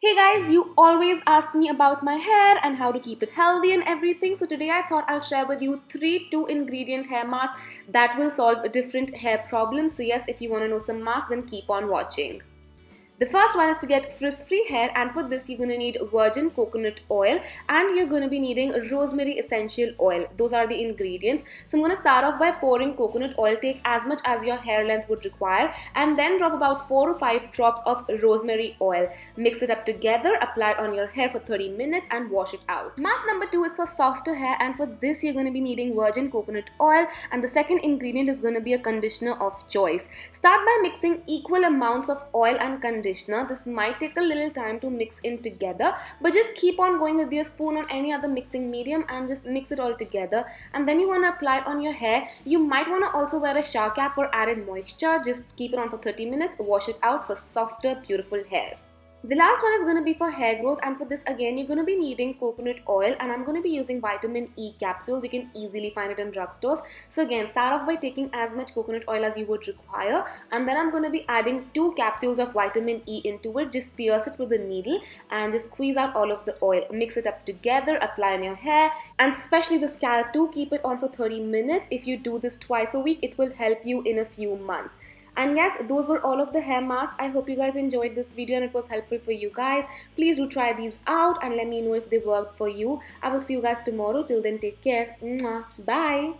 Hey guys, you always ask me about my hair and how to keep it healthy and everything. So today I thought I'll share with you three 2-ingredient hair masks that will solve different hair problems. So yes, if you want to know some masks, then keep on watching. The first one is to get frizz-free hair, and for this you're going to need virgin coconut oil and you're going to be needing rosemary essential oil. Those are the ingredients. So I'm going to start off by pouring coconut oil. Take as much as your hair length would require and then drop about 4 to 5 drops of rosemary oil. Mix it up together, apply it on your hair for 30 minutes and wash it out. Mask number 2 is for softer hair, and for this you're going to be needing virgin coconut oil, and the second ingredient is going to be a conditioner of choice. Start by mixing equal amounts of oil and conditioner. This might take a little time to mix in together, but just keep on going with your spoon or any other mixing medium and just mix it all together. And then you want to apply it on your hair. You might want to also wear a shower cap for added moisture. Just keep it on for 30 minutes, wash it out for softer, beautiful hair. The last one is going to be for hair growth, and for this again you're going to be needing coconut oil, and I'm going to be using vitamin E capsules. You can easily find it in drugstores. So again, start off by taking as much coconut oil as you would require, and then I'm going to be adding 2 capsules of vitamin E into it. Just pierce it with a needle and just squeeze out all of the oil. Mix it up together, apply on your hair and especially the scalp too. Keep it on for 30 minutes. If you do this twice a week, it will help you in a few months. And yes, those were all of the hair masks. I hope you guys enjoyed this video and it was helpful for you guys. Please do try these out and let me know if they worked for you. I will see you guys tomorrow. Till then, take care. Mwah. Bye.